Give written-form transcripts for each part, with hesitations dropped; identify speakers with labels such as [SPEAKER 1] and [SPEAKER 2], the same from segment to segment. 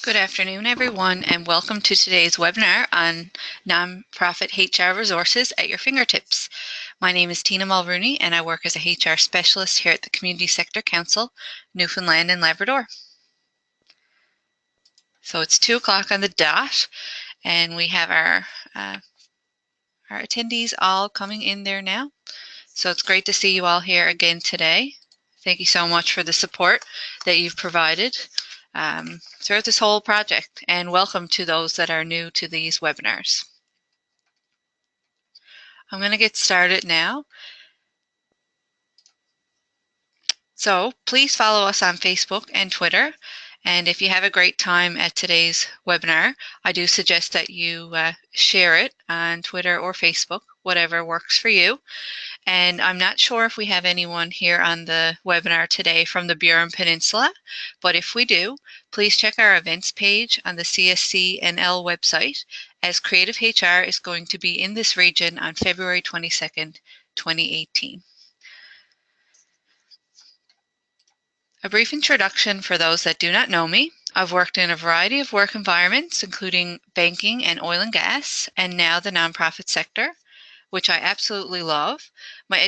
[SPEAKER 1] Good afternoon, everyone, and welcome to today's webinar on nonprofit HR resources at your fingertips. My name is Tina Mulrooney, and I work as a HR specialist here at the Community Sector Council, Newfoundland and Labrador. So it's 2 o'clock on the dot, and we have our attendees all coming in there now. So it's great to see you all here again today. Thank you so much for the support that you've provided throughout this whole project, and welcome to those that are new to these webinars. I'm going to get started now. So please follow us on Facebook and Twitter. And if you have a great time at today's webinar, I do suggest that you share it on Twitter or Facebook, whatever works for you. And I'm not sure if we have anyone here on the webinar today from the Burin Peninsula, but if we do, please check our events page on the CSC&L website, as Creative HR is going to be in this region on February 22nd, 2018. A brief introduction for those that do not know me. I've worked in a variety of work environments, including banking and oil and gas, and now the nonprofit sector, which I absolutely love. My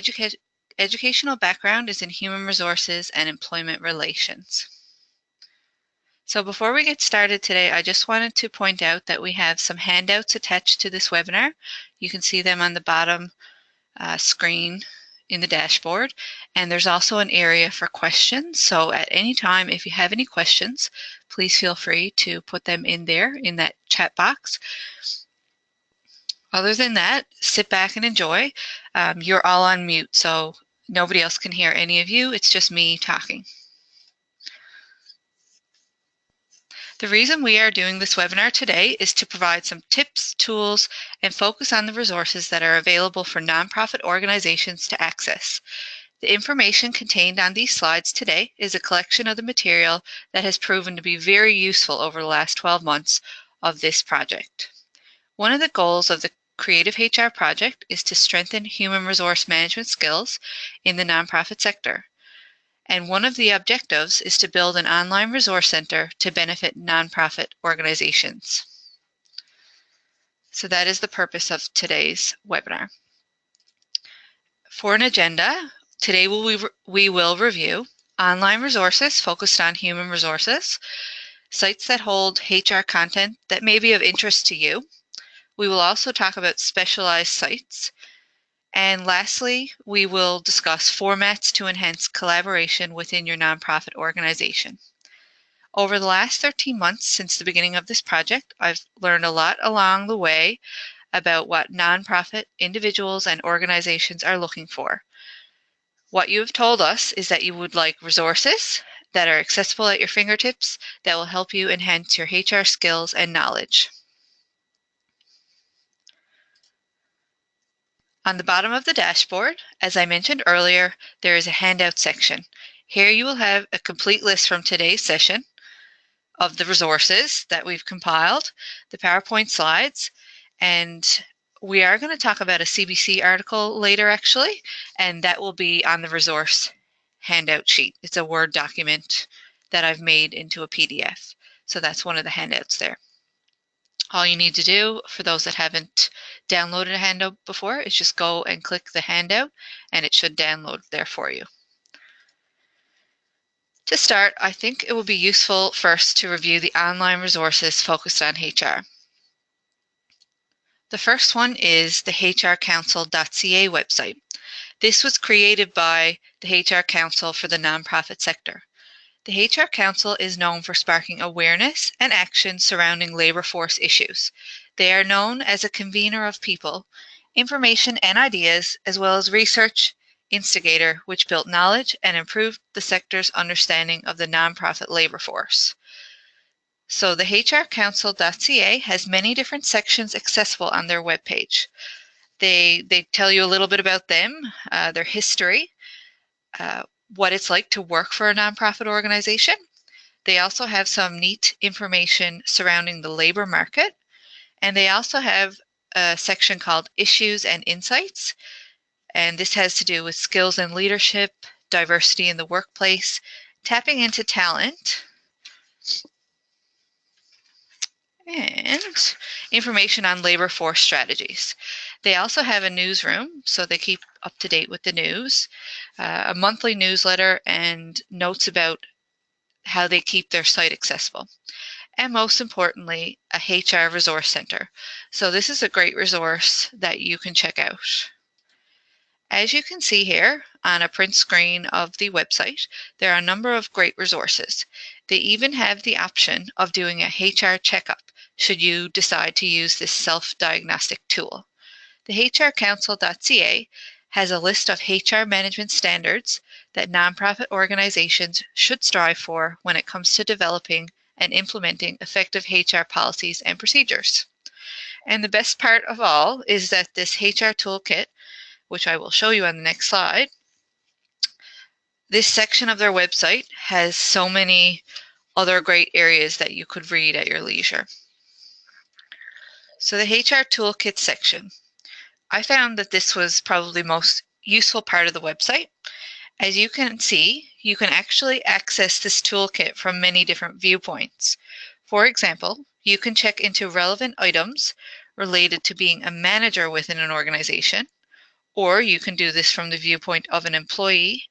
[SPEAKER 1] educational background is in human resources and employment relations. So before we get started today, I just wanted to point out that we have some handouts attached to this webinar. You can see them on the bottom screen in the dashboard, and there's also an area for questions. So at any time, if you have any questions, please feel free to put them in there in that chat box. Other than that, sit back and enjoy. You're all on mute, so nobody else can hear any of you. It's just me talking. The reason we are doing this webinar today is to provide some tips, tools, and focus on the resources that are available for nonprofit organizations to access. The information contained on these slides today is a collection of the material that has proven to be very useful over the last 12 months of this project. One of the goals of the Creative HR project is to strengthen human resource management skills in the nonprofit sector. And one of the objectives is to build an online resource center to benefit nonprofit organizations. So that is the purpose of today's webinar. For an agenda, today we will review online resources focused on human resources, sites that hold HR content that may be of interest to you. We will also talk about specialized sites. And lastly, we will discuss formats to enhance collaboration within your nonprofit organization. Over the last 13 months since the beginning of this project, I've learned a lot along the way about what nonprofit individuals and organizations are looking for. What you have told us is that you would like resources that are accessible at your fingertips that will help you enhance your HR skills and knowledge. On the bottom of the dashboard, as I mentioned earlier, there is a handout section. Here you will have a complete list from today's session of the resources that we've compiled, the PowerPoint slides, and we are going to talk about a CBC article later actually, and that will be on the resource handout sheet. It's a Word document that I've made into a PDF. So that's one of the handouts there. All you need to do, for those that haven't downloaded a handout before, is just go and click the handout and it should download there for you. To start, I think it will be useful first to review the online resources focused on HR. The first one is the hrcouncil.ca website. This was created by the HR Council for the nonprofit sector. The HR Council is known for sparking awareness and action surrounding labor force issues. They are known as a convener of people, information and ideas, as well as research instigator, which built knowledge and improved the sector's understanding of the nonprofit labor force. So the hrcouncil.ca has many different sections accessible on their webpage. They tell you a little bit about them, their history, what it's like to work for a nonprofit organization. They also have some neat information surrounding the labor market, and they also have a section called Issues and Insights, and this has to do with skills and leadership, diversity in the workplace, tapping into talent, and information on labor force strategies. They also have a newsroom, so they keep up to date with the news, a monthly newsletter, and notes about how they keep their site accessible. And most importantly, a HR resource center. So this is a great resource that you can check out. As you can see here on a print screen of the website, there are a number of great resources. They even have the option of doing a HR checkup should you decide to use this self-diagnostic tool. The hrcouncil.ca has a list of HR management standards that nonprofit organizations should strive for when it comes to developing and implementing effective HR policies and procedures. And the best part of all is that this HR toolkit, which I will show you on the next slide, this section of their website has so many other great areas that you could read at your leisure. So the HR toolkit section. I found that this was probably the most useful part of the website. As you can see, you can actually access this toolkit from many different viewpoints. For example, you can check into relevant items related to being a manager within an organization, or you can do this from the viewpoint of an employee,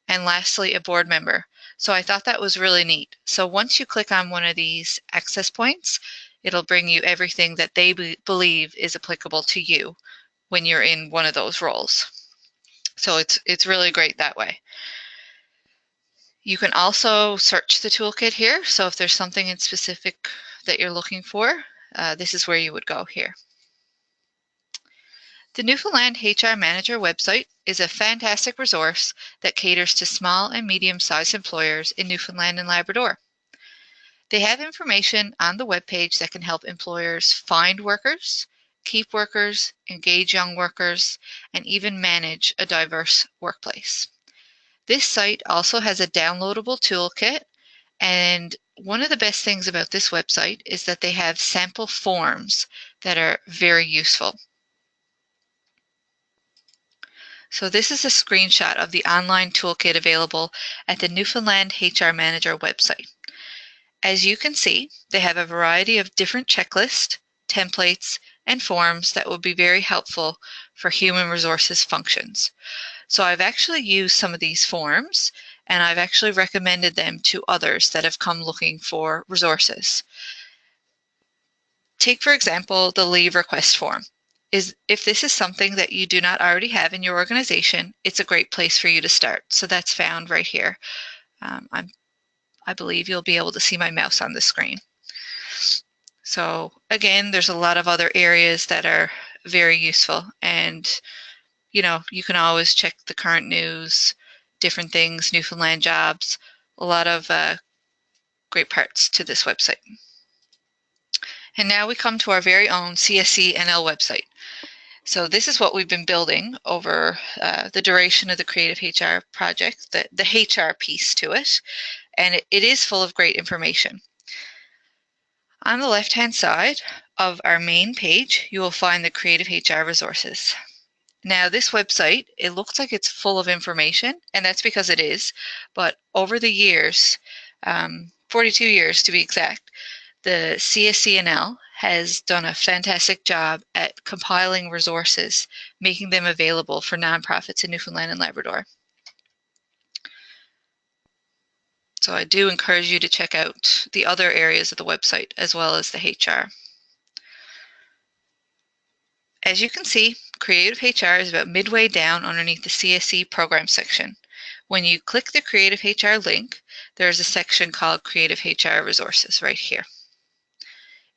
[SPEAKER 1] and lastly, a board member. So I thought that was really neat. So once you click on one of these access points, it'll bring you everything that they believe is applicable to you when you're in one of those roles. So it's really great that way. You can also search the toolkit here. So if there's something in specific that you're looking for, this is where you would go here. The Newfoundland HR Manager website is a fantastic resource that caters to small and medium-sized employers in Newfoundland and Labrador. They have information on the webpage that can help employers find workers, keep workers, engage young workers, and even manage a diverse workplace. This site also has a downloadable toolkit, and one of the best things about this website is that they have sample forms that are very useful. So this is a screenshot of the online toolkit available at the Newfoundland HR Manager website. As you can see, they have a variety of different checklists, templates, and forms that will be very helpful for human resources functions. So I've actually used some of these forms, and I've actually recommended them to others that have come looking for resources. Take, for example, the leave request form. If this is something that you do not already have in your organization, it's a great place for you to start. So that's found right here. I believe you'll be able to see my mouse on the screen. So again, there's a lot of other areas that are very useful, and you can always check the current news, different things, Newfoundland jobs, a lot of great parts to this website. And now we come to our very own CSC NL website. So this is what we've been building over the duration of the Creative HR project, the HR piece to it, and it is full of great information. On the left-hand side of our main page, you will find the Creative HR resources. Now this website, it looks like it's full of information, and that's because it is, but over the years, 42 years to be exact, the CSCNL has done a fantastic job at compiling resources, making them available for nonprofits in Newfoundland and Labrador. So I do encourage you to check out the other areas of the website as well as the HR. As you can see, Creative HR is about midway down underneath the CSC program section. When you click the Creative HR link, there is a section called Creative HR Resources right here.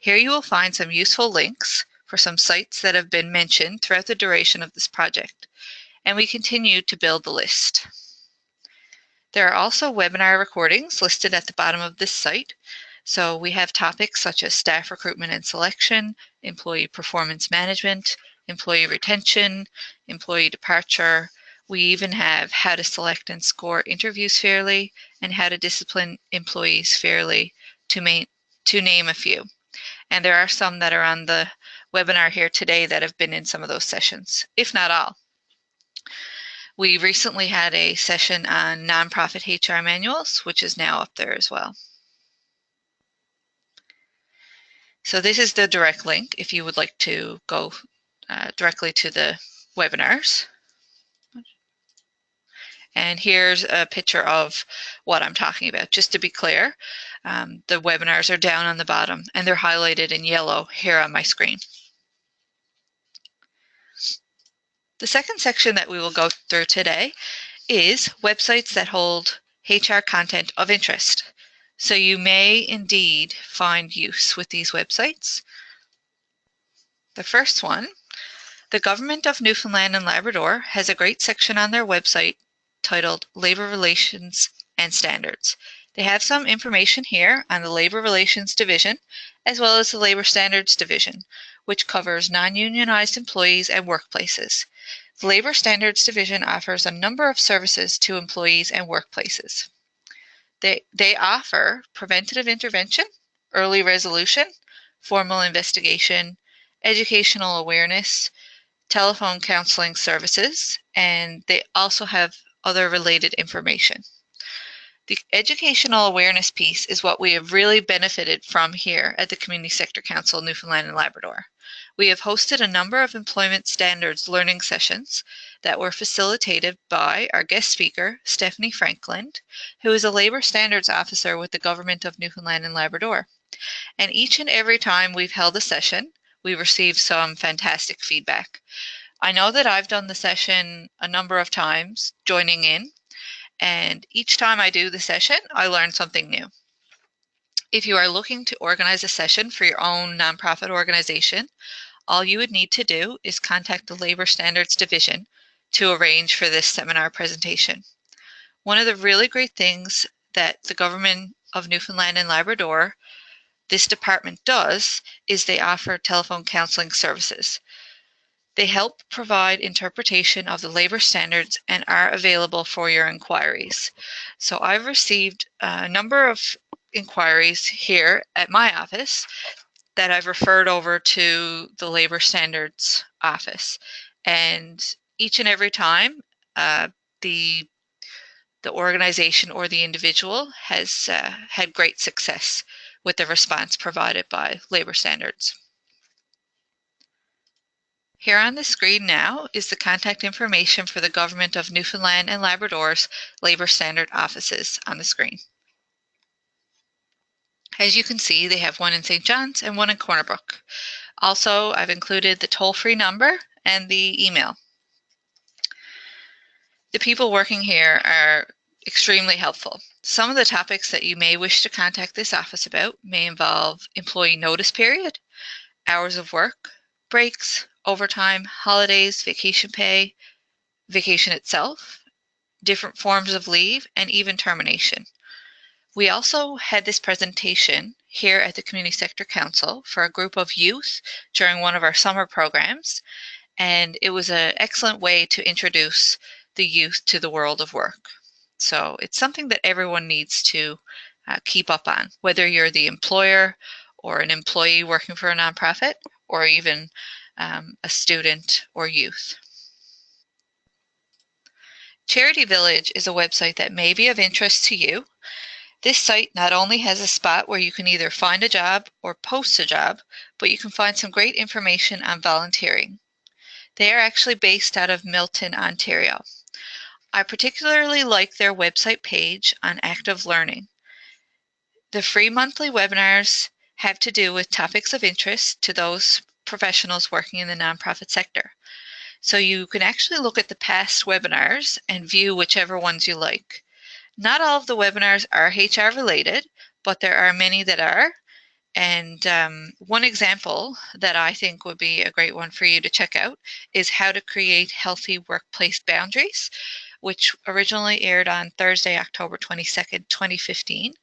[SPEAKER 1] Here you will find some useful links for some sites that have been mentioned throughout the duration of this project, and we continue to build the list. There are also webinar recordings listed at the bottom of this site. So we have topics such as staff recruitment and selection, employee performance management, employee retention, employee departure. We even have how to select and score interviews fairly and how to discipline employees fairly, to name a few. And there are some that are on the webinar here today that have been in some of those sessions, if not all. We recently had a session on nonprofit HR manuals, which is now up there as well. So this is the direct link if you would like to go directly to the webinars. And here's a picture of what I'm talking about. Just to be clear, the webinars are down on the bottom and they're highlighted in yellow here on my screen. The second section that we will go through today is websites that hold HR content of interest. So you may indeed find use with these websites. The first one, the Government of Newfoundland and Labrador has a great section on their website titled Labor Relations and Standards. They have some information here on the Labor Relations Division as well as the Labor Standards Division, which covers non-unionized employees and workplaces. The Labor Standards Division offers a number of services to employees and workplaces. They offer preventative intervention, early resolution, formal investigation, educational awareness, telephone counseling services, and they also have other related information. The educational awareness piece is what we have really benefited from here at the Community Sector Council Newfoundland and Labrador. We have hosted a number of employment standards learning sessions that were facilitated by our guest speaker, Stephanie Franklin, who is a labor standards officer with the Government of Newfoundland and Labrador. And each and every time we've held a session, we received some fantastic feedback. I know that I've done the session a number of times, joining in, and each time I do the session, I learn something new. If you are looking to organize a session for your own nonprofit organization, all you would need to do is contact the Labor Standards Division to arrange for this seminar presentation. One of the really great things that the Government of Newfoundland and Labrador, this department, does is they offer telephone counseling services. They help provide interpretation of the labor standards and are available for your inquiries. So I've received a number of inquiries here at my office that I've referred over to the Labor Standards Office. And each and every time, the organization or the individual has had great success with the response provided by Labor Standards. Here on the screen now is the contact information for the Government of Newfoundland and Labrador's Labor Standard offices on the screen. As you can see, they have one in St. John's and one in Corner Brook. Also, I've included the toll-free number and the email. The people working here are extremely helpful. Some of the topics that you may wish to contact this office about may involve employee notice period, hours of work, breaks, overtime, holidays, vacation pay, vacation itself, different forms of leave, and even termination. We also had this presentation here at the Community Sector Council for a group of youth during one of our summer programs, and it was an excellent way to introduce the youth to the world of work. So it's something that everyone needs to keep up on, whether you're the employer or an employee working for a nonprofit, or even a student or youth. Charity Village is a website that may be of interest to you. This site not only has a spot where you can either find a job or post a job, but you can find some great information on volunteering. They are actually based out of Milton, Ontario. I particularly like their website page on active learning. The free monthly webinars have to do with topics of interest to those professionals working in the nonprofit sector. So you can actually look at the past webinars and view whichever ones you like. Not all of the webinars are HR related, but there are many that are. And one example that I think would be a great one for you to check out is how to create healthy workplace boundaries, which originally aired on Thursday, October 22nd, 2015.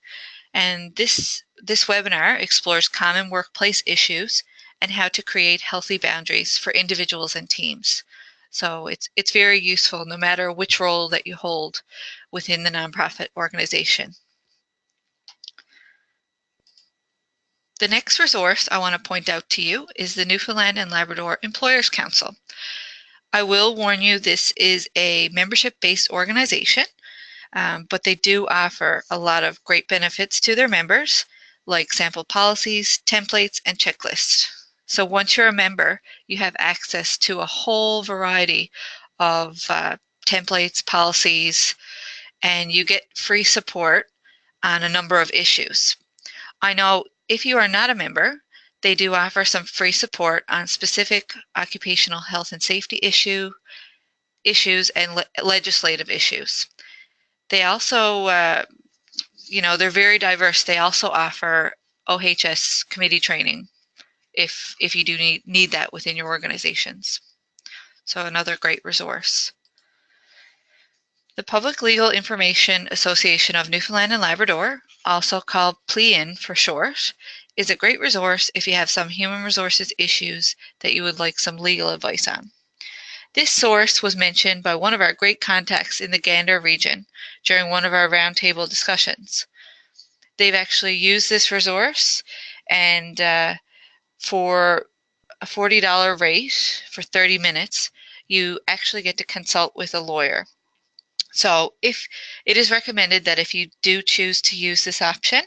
[SPEAKER 1] And this webinar explores common workplace issues and how to create healthy boundaries for individuals and teams. So it's very useful no matter which role that you hold within the nonprofit organization. The next resource I want to point out to you is the Newfoundland and Labrador Employers Council. I will warn you, this is a membership-based organization, but they do offer a lot of great benefits to their members, like sample policies, templates, and checklists. So once you're a member, you have access to a whole variety of templates, policies, and you get free support on a number of issues. I know if you are not a member, they do offer some free support on specific occupational health and safety issues and legislative issues. They also, they're very diverse. They also offer OHS committee training if you do need that within your organizations. So another great resource. The Public Legal Information Association of Newfoundland and Labrador, also called PLEIN for short, is a great resource if you have some human resources issues that you would like some legal advice on. This source was mentioned by one of our great contacts in the Gander region during one of our roundtable discussions. They've actually used this resource, and for a $40 rate for 30 minutes, you actually get to consult with a lawyer. So if it is recommended that if you do choose to use this option,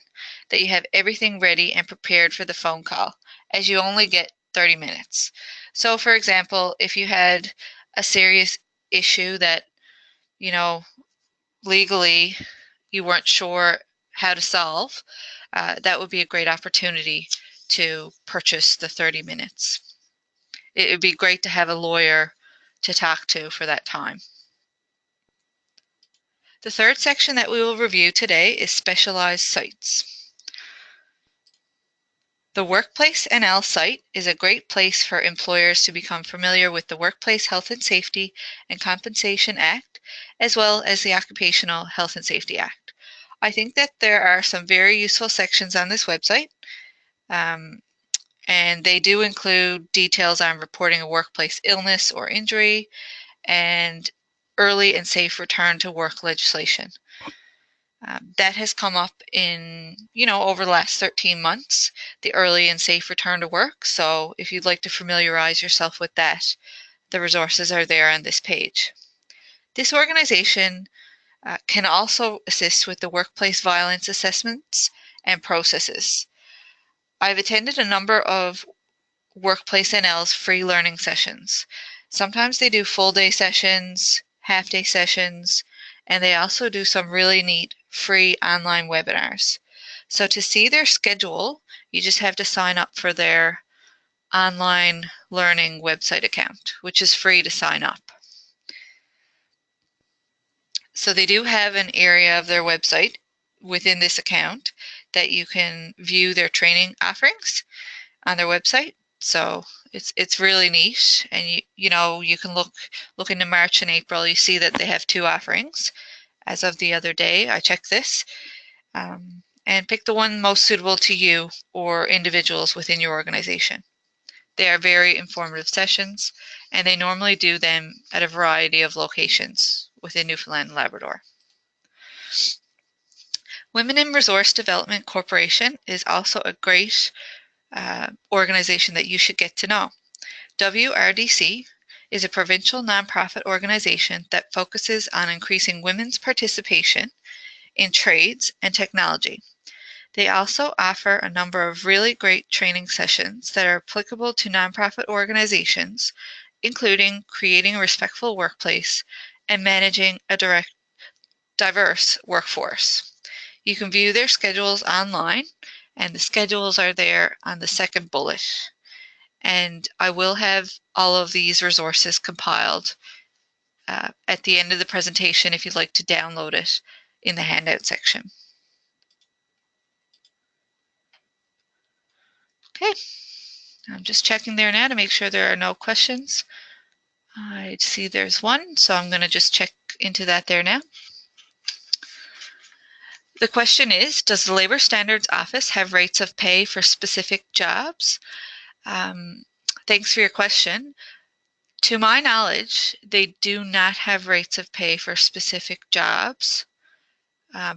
[SPEAKER 1] that you have everything ready and prepared for the phone call, as you only get 30 minutes. So for example, if you had a serious issue that, legally you weren't sure how to solve, that would be a great opportunity to purchase the 30 minutes. It would be great to have a lawyer to talk to for that time. The third section that we will review today is specialized sites. The Workplace NL site is a great place for employers to become familiar with the Workplace Health and Safety and Compensation Act, as well as the Occupational Health and Safety Act. I think that there are some very useful sections on this website, and they do include details on reporting a workplace illness or injury and early and safe return to work legislation. That has come up in, over the last 13 months, the early and safe return to work. So if you'd like to familiarize yourself with that, the resources are there on this page. This organization can also assist with the workplace violence assessments and processes. I've attended a number of Workplace NL's free learning sessions. Sometimes they do full day sessions, half day sessions, and they also do some really neat free online webinars. So to see their schedule, you just have to sign up for their online learning website account, which is free to sign up. So they do have an area of their website within this account that you can view their training offerings on their website. So it's really neat, and you can look into March and April. You see that they have 2 offerings. As of the other day, I checked this, and pick the one most suitable to you or individuals within your organization. They are very informative sessions, and they normally do them at a variety of locations within Newfoundland and Labrador. Women in Resource Development Corporation is also a great organization that you should get to know. WRDC is a provincial nonprofit organization that focuses on increasing women's participation in trades and technology. They also offer a number of really great training sessions that are applicable to nonprofit organizations, including creating a respectful workplace and managing a diverse workforce. You can view their schedules online, and the schedules are there on the second bullet. And I will have all of these resources compiled at the end of the presentation if you'd like to download it in the handout section. Okay, I'm just checking there now to make sure there are no questions. I see there's one, so I'm going to just check into that there now. The question is, does the Labor Standards Office have rates of pay for specific jobs? Thanks for your question. To my knowledge, they do not have rates of pay for specific jobs,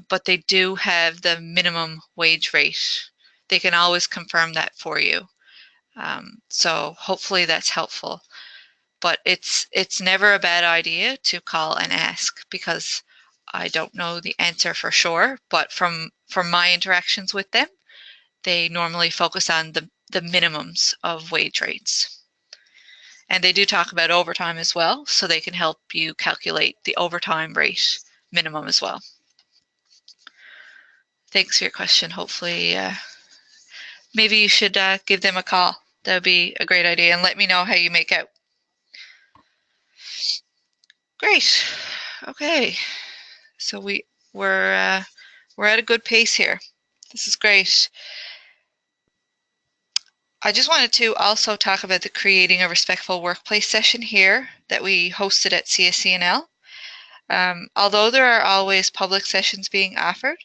[SPEAKER 1] but they do have the minimum wage rate. They can always confirm that for you. So hopefully that's helpful. But it's never a bad idea to call and ask, because I don't know the answer for sure, but from my interactions with them, they normally focus on the minimums of wage rates. And they do talk about overtime as well, so they can help you calculate the overtime rate minimum as well. Thanks for your question. Hopefully, maybe you should give them a call. That would be a great idea, and let me know how you make out. Great. Okay. So we're at a good pace here. This is great. I just wanted to also talk about the Creating a Respectful Workplace session here that we hosted at CSCNL. Although there are always public sessions being offered,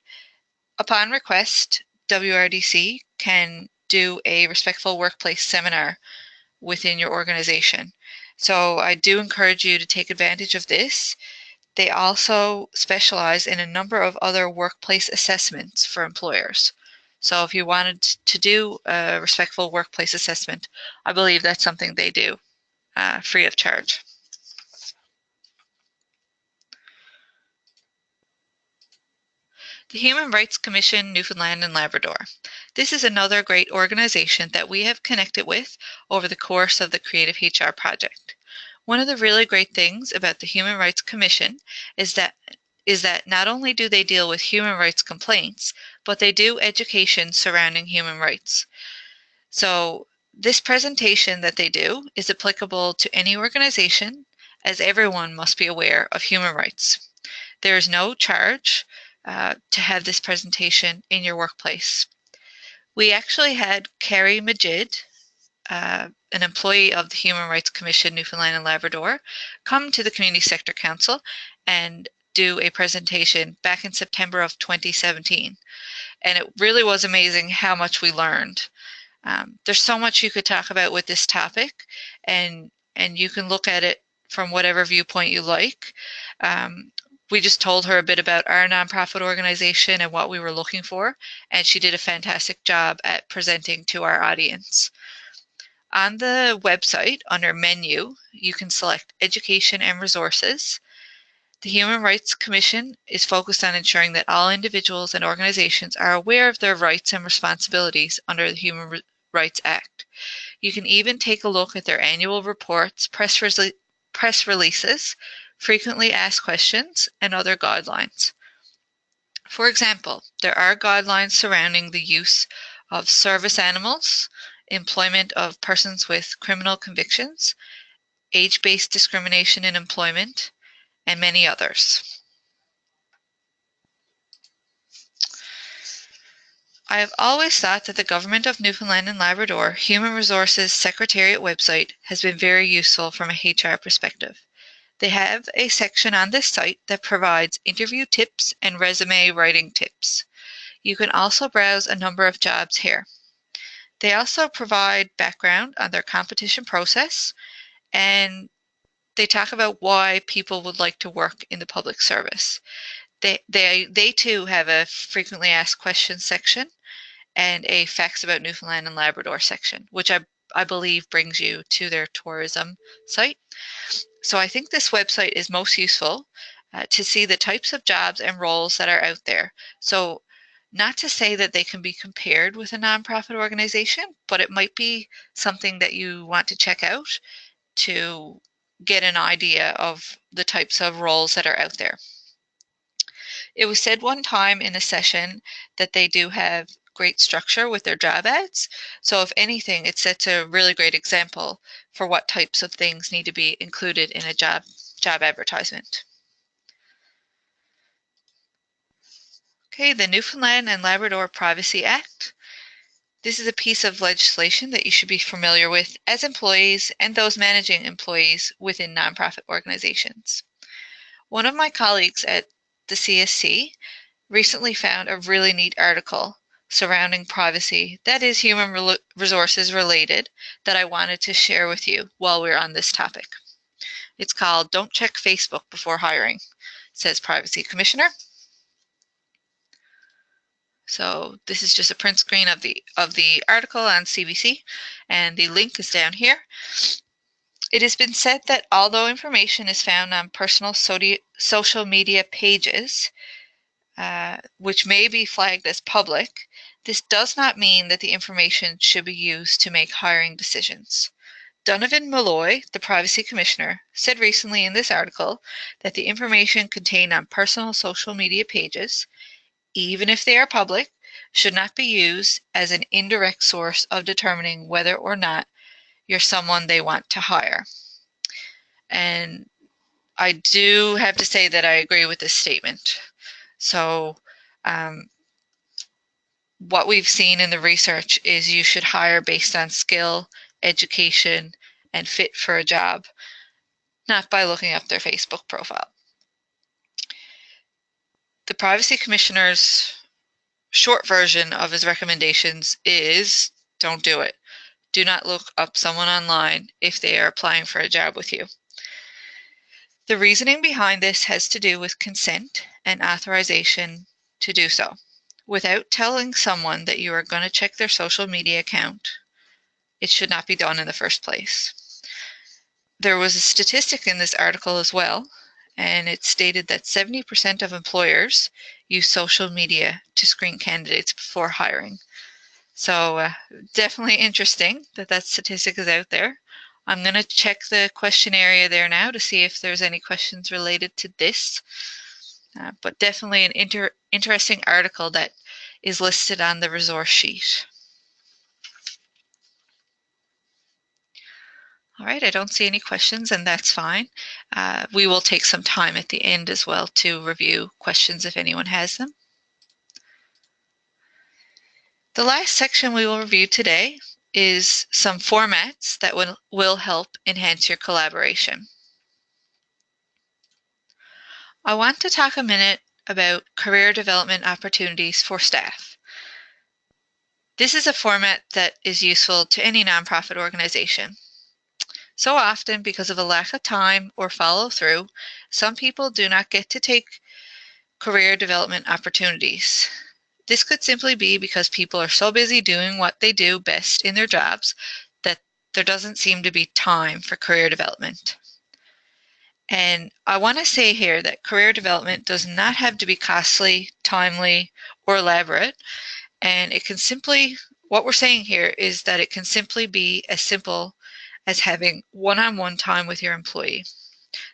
[SPEAKER 1] upon request, WRDC can do a Respectful Workplace seminar within your organization. So I do encourage you to take advantage of this. They also specialize in a number of other workplace assessments for employers. So if you wanted to do a respectful workplace assessment, I believe that's something they do free of charge. The Human Rights Commission Newfoundland and Labrador. This is another great organization that we have connected with over the course of the Creative HR project. One of the really great things about the Human Rights Commission is that not only do they deal with human rights complaints, but they do education surrounding human rights. So this presentation that they do is applicable to any organization, as everyone must be aware of human rights. There is no charge to have this presentation in your workplace. We actually had Carrie Majid, an employee of the Human Rights Commission Newfoundland and Labrador, come to the Community Sector Council and do a presentation back in September of 2017. And it really was amazing how much we learned. There's so much you could talk about with this topic, and you can look at it from whatever viewpoint you like. We just told her a bit about our nonprofit organization and what we were looking for, and she did a fantastic job at presenting to our audience. On the website, under Menu, you can select Education and Resources. The Human Rights Commission is focused on ensuring that all individuals and organizations are aware of their rights and responsibilities under the Human Rights Act. You can even take a look at their annual reports, press releases, frequently asked questions, and other guidelines. For example, there are guidelines surrounding the use of service animals, employment of persons with criminal convictions, age-based discrimination in employment, and many others. I have always thought that the Government of Newfoundland and Labrador Human Resources Secretariat website has been very useful from a HR perspective. They have a section on this site that provides interview tips and resume writing tips. You can also browse a number of jobs here. They also provide background on their competition process, and they talk about why people would like to work in the public service. They too have a frequently asked questions section and a facts about Newfoundland and Labrador section, which I believe brings you to their tourism site. So I think this website is most useful to see the types of jobs and roles that are out there. So not to say that they can be compared with a nonprofit organization, but it might be something that you want to check out to get an idea of the types of roles that are out there. It was said one time in a session that they do have great structure with their job ads. So if anything, it sets a really great example for what types of things need to be included in a job advertisement. Okay, the Newfoundland and Labrador Privacy Act. This is a piece of legislation that you should be familiar with as employees and those managing employees within nonprofit organizations. One of my colleagues at the CSC recently found a really neat article surrounding privacy that is human resources related that I wanted to share with you while we're on this topic. It's called "Don't Check Facebook Before Hiring," says Privacy Commissioner. So this is just a print screen of the article on CBC, and the link is down here. It has been said that although information is found on personal social media pages, which may be flagged as public, This does not mean that the information should be used to make hiring decisions. Donovan Malloy, the Privacy Commissioner, said recently in this article that the information contained on personal social media pages, even if they are public, should not be used as an indirect source of determining whether or not you're someone they want to hire. And I do have to say that I agree with this statement. So what we've seen in the research is you should hire based on skill, education, and fit for a job, not by looking up their Facebook profile. The Privacy Commissioner's short version of his recommendations is don't do it. Do not look up someone online if they are applying for a job with you. The reasoning behind this has to do with consent and authorization to do so. Without telling someone that you are going to check their social media account, it should not be done in the first place. There was a statistic in this article as well, and it stated that 70% of employers use social media to screen candidates before hiring. So definitely interesting that that statistic is out there. I'm going to check the question area there now to see if there's any questions related to this. But definitely an interesting article that is listed on the resource sheet. All right, I don't see any questions, and that's fine. We will take some time at the end as well to review questions if anyone has them. The last section we will review today is some formats that will help enhance your collaboration. I want to talk a minute about career development opportunities for staff. This is a format that is useful to any nonprofit organization. So often, because of a lack of time or follow through, some people do not get to take career development opportunities. This could simply be because people are so busy doing what they do best in their jobs that there doesn't seem to be time for career development. And I want to say here that career development does not have to be costly, timely, or elaborate. And it can simply, what we're saying here is that it can simply be as simple as having one-on-one time with your employee.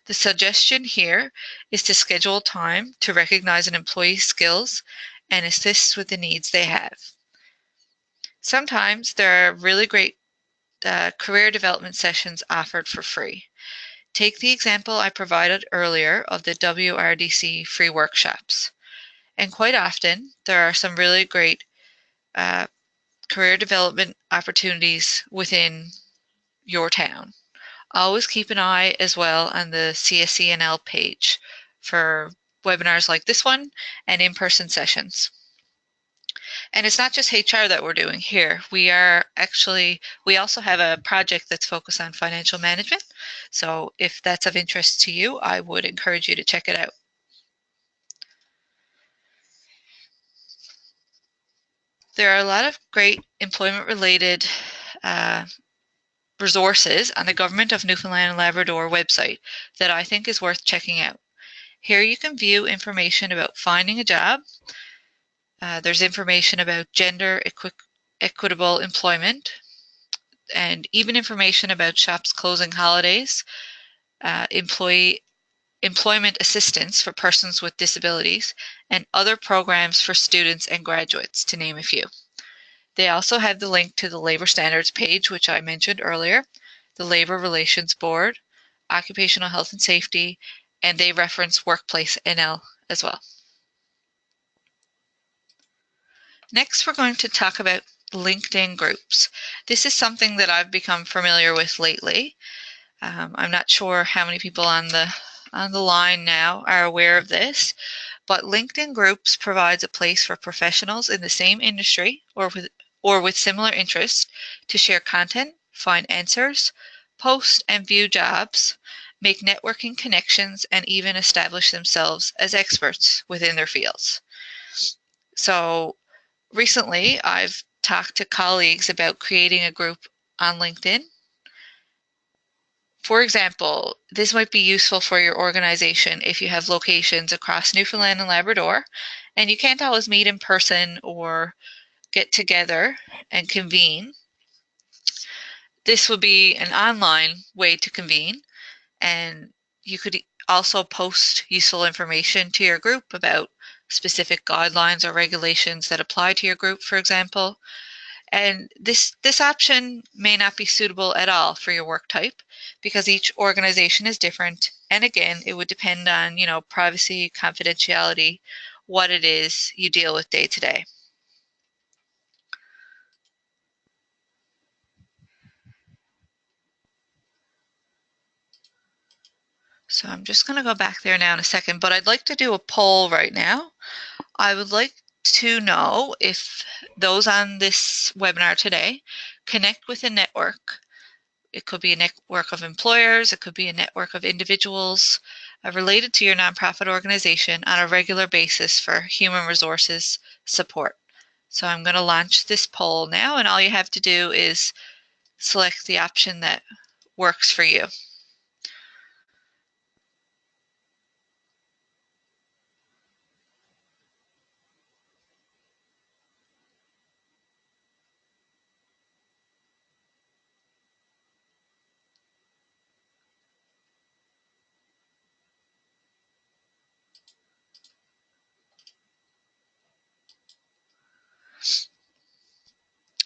[SPEAKER 1] The suggestion here is to schedule time to recognize an employee's skills and assist with the needs they have. Sometimes there are really great career development sessions offered for free. Take the example I provided earlier of the WRDC free workshops. And quite often, there are some really great career development opportunities within your town. Always keep an eye as well on the CSCNL page for webinars like this one and in-person sessions. And it's not just HR that we're doing here. We also have a project that's focused on financial management. So if that's of interest to you, I would encourage you to check it out. There are a lot of great employment-related resources on the Government of Newfoundland and Labrador website that I think is worth checking out. Here you can view information about finding a job. There's information about gender equitable employment, and even information about shops closing holidays, employment assistance for persons with disabilities, and other programs for students and graduates, to name a few. They also have the link to the Labor Standards page, which I mentioned earlier, the Labor Relations Board, Occupational Health and Safety, and they reference Workplace NL as well. Next, we're going to talk about LinkedIn groups. This is something that I've become familiar with lately. I'm not sure how many people on the line now are aware of this, but LinkedIn groups provides a place for professionals in the same industry or with similar interests to share content, find answers, post and view jobs, make networking connections, and even establish themselves as experts within their fields. So recently, I've talked to colleagues about creating a group on LinkedIn. For example, this might be useful for your organization if you have locations across Newfoundland and Labrador, and you can't always meet in person or get together and convene. This would be an online way to convene, and you could also post useful information to your group about specific guidelines or regulations that apply to your group, for example. And this option may not be suitable at all for your work type because each organization is different. And again, it would depend on, privacy, confidentiality, what it is you deal with day to day. So I'm just going to go back there now in a second, but I'd like to do a poll right now. I would like to know if those on this webinar today connect with a network. It could be a network of employers, it could be a network of individuals related to your nonprofit organization on a regular basis for human resources support. So I'm going to launch this poll now, and all you have to do is select the option that works for you.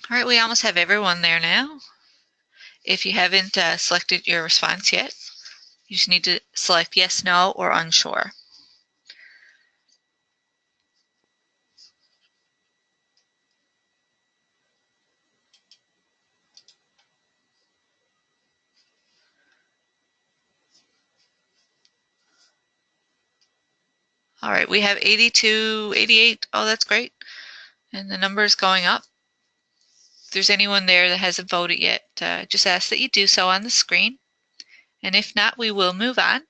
[SPEAKER 1] All right, we almost have everyone there now. If you haven't selected your response yet, you just need to select yes, no, or unsure. All right, we have 82, 88. Oh, that's great. And the number is going up. If there's anyone there that hasn't voted yet, just ask that you do so on the screen. And if not, we will move on.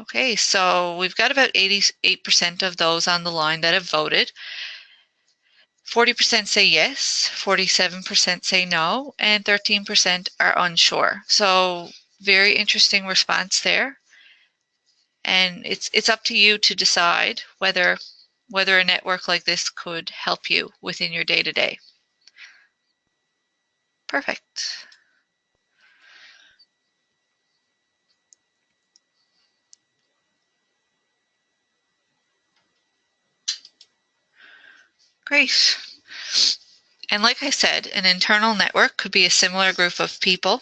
[SPEAKER 1] Okay, so we've got about 88% of those on the line that have voted. 40% say yes, 47% say no, and 13% are unsure. So very interesting response there. And it's up to you to decide whether a network like this could help you within your day-to-day. Perfect. Great. And like I said, an internal network could be a similar group of people.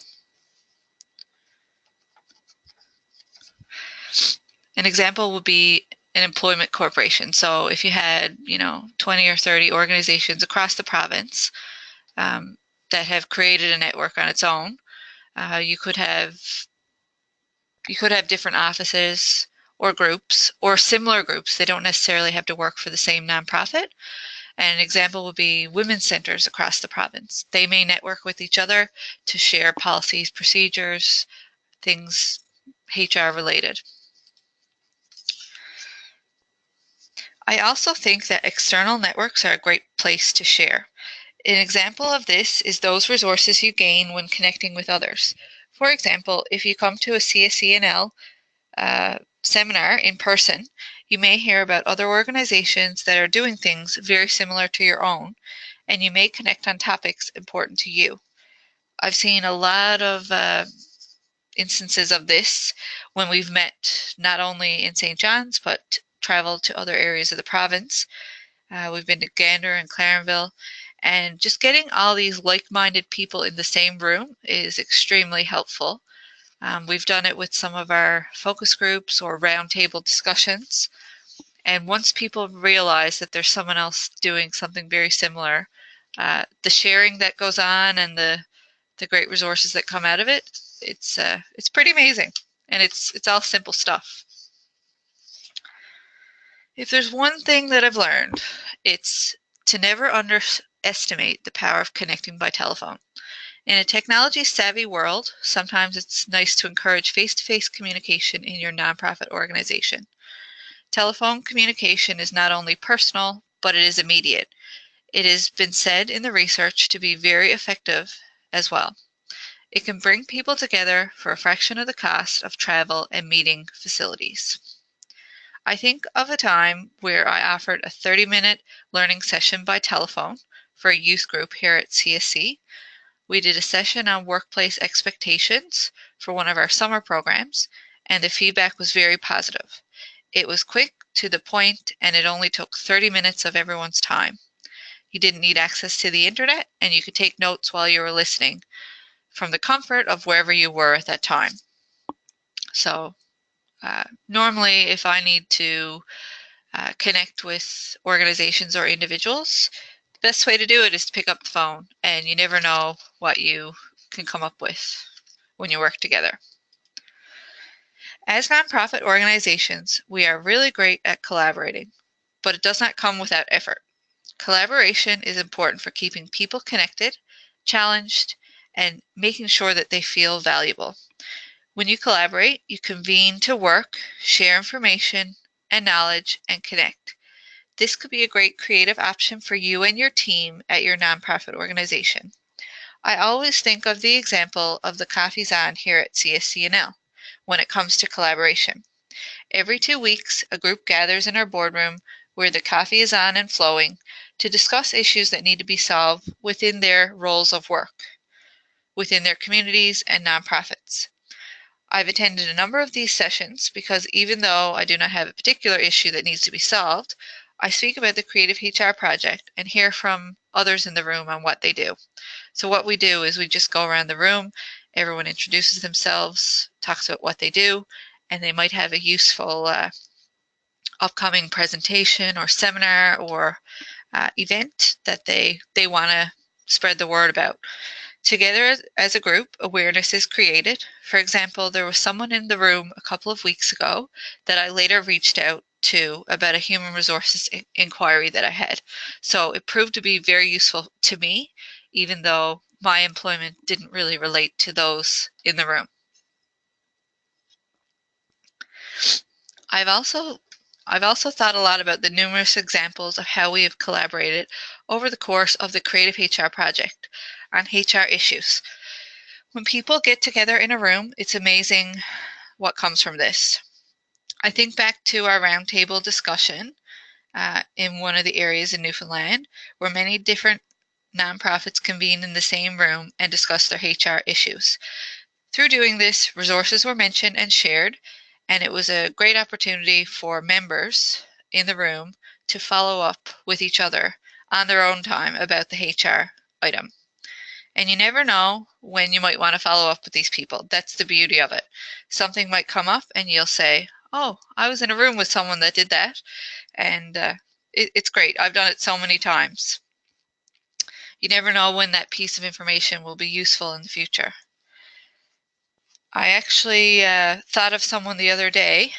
[SPEAKER 1] An example would be an employment corporation. So if you had, 20 or 30 organizations across the province that have created a network on its own, you could have different offices or groups or similar groups. They don't necessarily have to work for the same nonprofit. And an example would be women's centers across the province. They may network with each other to share policies, procedures, things HR related. I also think that external networks are a great place to share. An example of this is those resources you gain when connecting with others. For example, if you come to a CSE&L seminar in person, you may hear about other organizations that are doing things very similar to your own, and you may connect on topics important to you. I've seen a lot of instances of this when we've met not only in St. John's, but traveled to other areas of the province. We've been to Gander and Clarenville, and just getting all these like-minded people in the same room is extremely helpful. We've done it with some of our focus groups or roundtable discussions. And once people realize that there's someone else doing something very similar, the sharing that goes on and the great resources that come out of it, it's pretty amazing. And it's all simple stuff. If there's one thing that I've learned, it's to never underestimate the power of connecting by telephone. In a technology-savvy world, sometimes it's nice to encourage face-to-face communication in your nonprofit organization. Telephone communication is not only personal, but it is immediate. It has been said in the research to be very effective as well. It can bring people together for a fraction of the cost of travel and meeting facilities. I think of a time where I offered a 30-minute learning session by telephone for a youth group here at CSC. We did a session on workplace expectations for one of our summer programs, and the feedback was very positive. It was quick, to the point, and it only took 30 minutes of everyone's time. You didn't need access to the internet, and you could take notes while you were listening from the comfort of wherever you were at that time. So normally, if I need to connect with organizations or individuals, the best way to do it is to pick up the phone, and you never know what you can come up with when you work together. As nonprofit organizations, we are really great at collaborating, but it does not come without effort. Collaboration is important for keeping people connected, challenged, and making sure that they feel valuable. When you collaborate, you convene to work, share information and knowledge, and connect. This could be a great creative option for you and your team at your nonprofit organization. I always think of the example of the Coffees On here at CSCNL when it comes to collaboration. Every 2 weeks, a group gathers in our boardroom where the coffee is on and flowing to discuss issues that need to be solved within their roles of work, within their communities and nonprofits. I've attended a number of these sessions because even though I do not have a particular issue that needs to be solved, I speak about the Creative HR project and hear from others in the room on what they do. So what we do is we just go around the room, everyone introduces themselves, talks about what they do, and they might have a useful upcoming presentation or seminar or event that they want to spread the word about. Together as a group, awareness is created. For example, there was someone in the room a couple of weeks ago that I later reached out to about a human resources inquiry that I had. So it proved to be very useful to me, even though my employment didn't really relate to those in the room. I've also thought a lot about the numerous examples of how we have collaborated over the course of the Creative HR project on HR issues. When people get together in a room, it's amazing what comes from this. I think back to our roundtable discussion in one of the areas in Newfoundland where many different nonprofits convene in the same room and discuss their HR issues. Through doing this, resources were mentioned and shared, and it was a great opportunity for members in the room to follow up with each other on their own time about the HR item. And you never know when you might want to follow up with these people. That's the beauty of it. Something might come up and you'll say, oh, I was in a room with someone that did that. And it's great. I've done it so many times. You never know when that piece of information will be useful in the future. I actually thought of someone the other day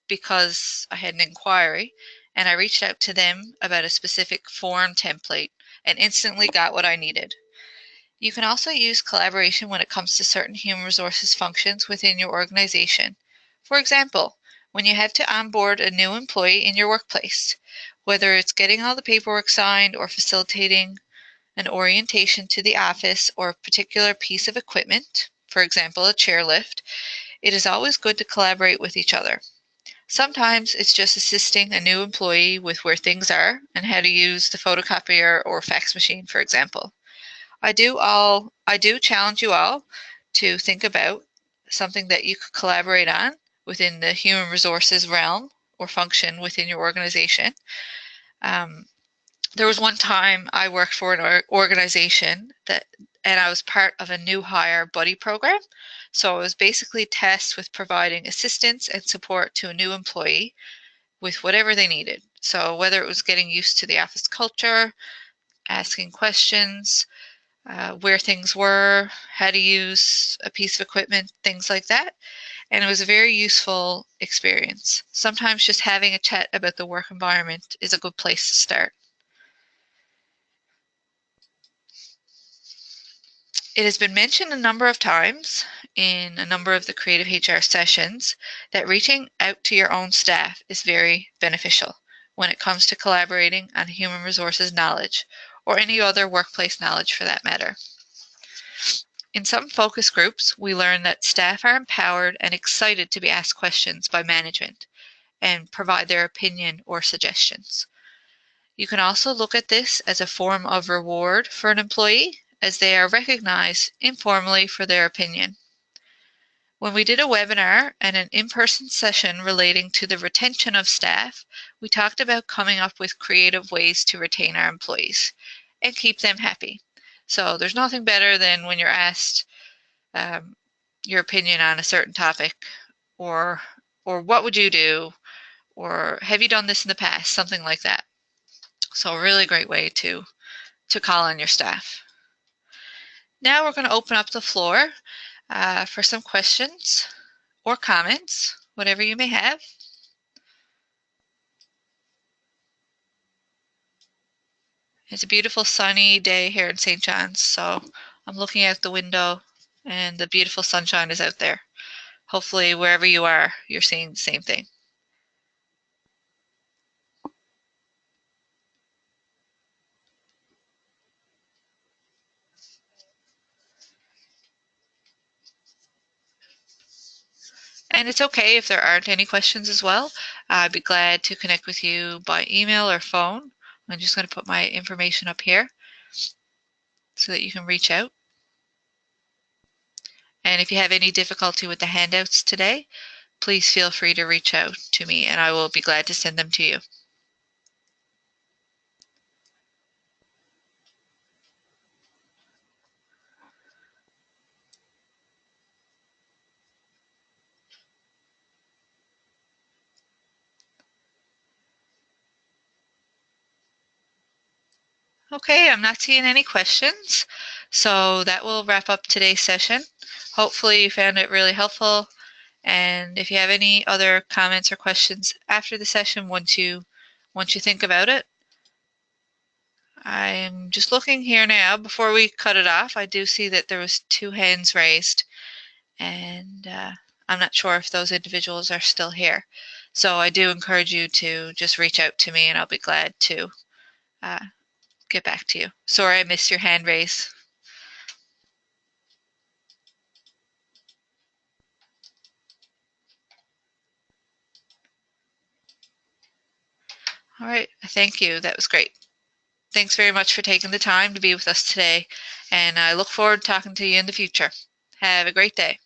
[SPEAKER 1] because I had an inquiry, and I reached out to them about a specific form template and instantly got what I needed. You can also use collaboration when it comes to certain human resources functions within your organization. For example, when you have to onboard a new employee in your workplace, whether it's getting all the paperwork signed or facilitating an orientation to the office or a particular piece of equipment, for example, a chairlift, it is always good to collaborate with each other. Sometimes it's just assisting a new employee with where things are and how to use the photocopier or fax machine, for example. I do challenge you all to think about something that you could collaborate on within the human resources realm or function within your organization. There was one time I worked for an organization and I was part of a new hire buddy program. So I was basically tasked with providing assistance and support to a new employee with whatever they needed. So whether it was getting used to the office culture, asking questions, where things were, how to use a piece of equipment, things like that. And it was a very useful experience. Sometimes just having a chat about the work environment is a good place to start. It has been mentioned a number of times in a number of the Creative HR sessions that reaching out to your own staff is very beneficial when it comes to collaborating on human resources knowledge or any other workplace knowledge for that matter. In some focus groups, we learn that staff are empowered and excited to be asked questions by management, and provide their opinion or suggestions. You can also look at this as a form of reward for an employee, as they are recognized informally for their opinion. When we did a webinar and an in-person session relating to the retention of staff, we talked about coming up with creative ways to retain our employees and keep them happy. So there's nothing better than when you're asked your opinion on a certain topic, or what would you do, or have you done this in the past, something like that. So a really great way to call on your staff. Now we're going to open up the floor for some questions or comments, whatever you may have. It's a beautiful sunny day here in St. John's, so I'm looking out the window and the beautiful sunshine is out there. Hopefully wherever you are, you're seeing the same thing. And it's okay if there aren't any questions as well. I'd be glad to connect with you by email or phone. I'm just going to put my information up here so that you can reach out. And if you have any difficulty with the handouts today, please feel free to reach out to me and I will be glad to send them to you. Okay, I'm not seeing any questions, so that will wrap up today's session. Hopefully you found it really helpful, and if you have any other comments or questions after the session, once you think about it. I'm just looking here now before we cut it off. I do see that there was 2 hands raised, and I'm not sure if those individuals are still here. So I do encourage you to just reach out to me and I'll be glad to get back to you. Sorry I missed your hand raise. All right, thank you. That was great. Thanks very much for taking the time to be with us today, and I look forward to talking to you in the future. Have a great day.